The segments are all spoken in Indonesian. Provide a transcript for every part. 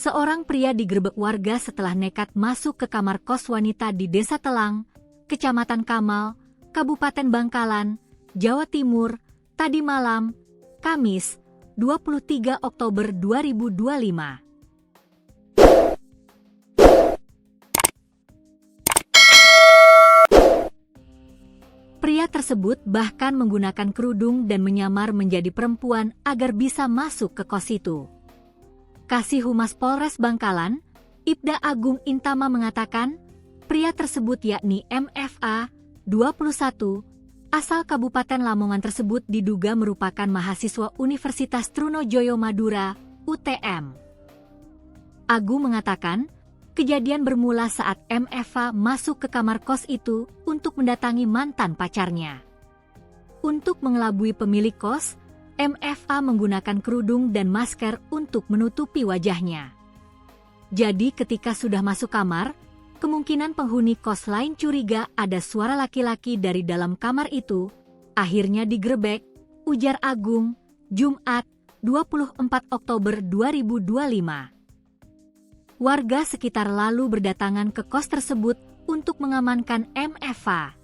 Seorang pria digerebek warga setelah nekat masuk ke kamar kos wanita di Desa Telang, Kecamatan Kamal, Kabupaten Bangkalan, Jawa Timur, tadi malam, Kamis, 23 Oktober 2025. Pria tersebut bahkan menggunakan kerudung dan menyamar menjadi perempuan agar bisa masuk ke kos itu. Kasih Humas Polres Bangkalan, Ibda Agung Intama mengatakan, pria tersebut yakni MFA, 21, asal Kabupaten Lamongan tersebut diduga merupakan mahasiswa Universitas Trunojoyo Madura, UTM. Agung mengatakan, kejadian bermula saat MFA masuk ke kamar kos itu untuk mendatangi mantan pacarnya. Untuk mengelabui pemilik kos, MFA menggunakan kerudung dan masker untuk menutupi wajahnya. Jadi ketika sudah masuk kamar, kemungkinan penghuni kos lain curiga ada suara laki-laki dari dalam kamar itu, akhirnya digerebek, ujar Agung, Jumat, 24 Oktober 2025. Warga sekitar lalu berdatangan ke kos tersebut untuk mengamankan MFA.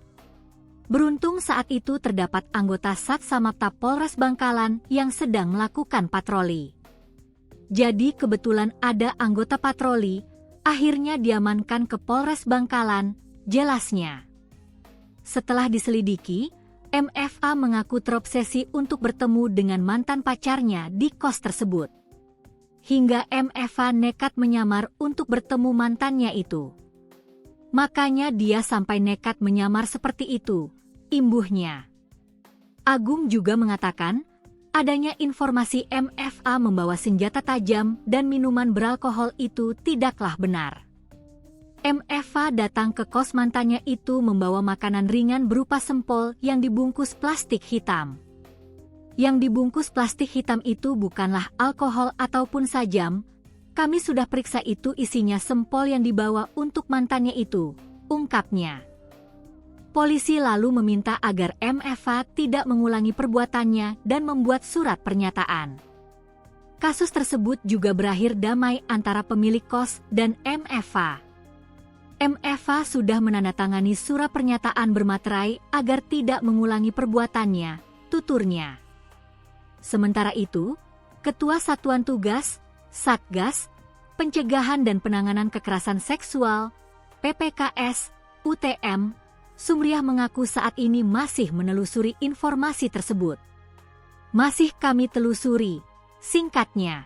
Beruntung saat itu terdapat anggota Satsamapta Polres Bangkalan yang sedang melakukan patroli. Jadi kebetulan ada anggota patroli, akhirnya diamankan ke Polres Bangkalan, jelasnya. Setelah diselidiki, MFA mengaku terobsesi untuk bertemu dengan mantan pacarnya di kos tersebut. Hingga MFA nekat menyamar untuk bertemu mantannya itu. Makanya dia sampai nekat menyamar seperti itu, imbuhnya. Agung juga mengatakan, adanya informasi MFA membawa senjata tajam dan minuman beralkohol itu tidaklah benar. MFA datang ke kos mantannya itu membawa makanan ringan berupa sempol yang dibungkus plastik hitam. Yang dibungkus plastik hitam itu bukanlah alkohol ataupun sajam, kami sudah periksa itu isinya sempol yang dibawa untuk mantannya itu, ungkapnya. Polisi lalu meminta agar MFA tidak mengulangi perbuatannya dan membuat surat pernyataan. Kasus tersebut juga berakhir damai antara pemilik kos dan MFA. MFA sudah menandatangani surat pernyataan bermaterai agar tidak mengulangi perbuatannya, tuturnya. Sementara itu, Ketua Satuan Tugas, Satgas, Pencegahan dan Penanganan Kekerasan Seksual, PPKS, UTM, Sumriah mengaku saat ini masih menelusuri informasi tersebut. Masih kami telusuri, singkatnya.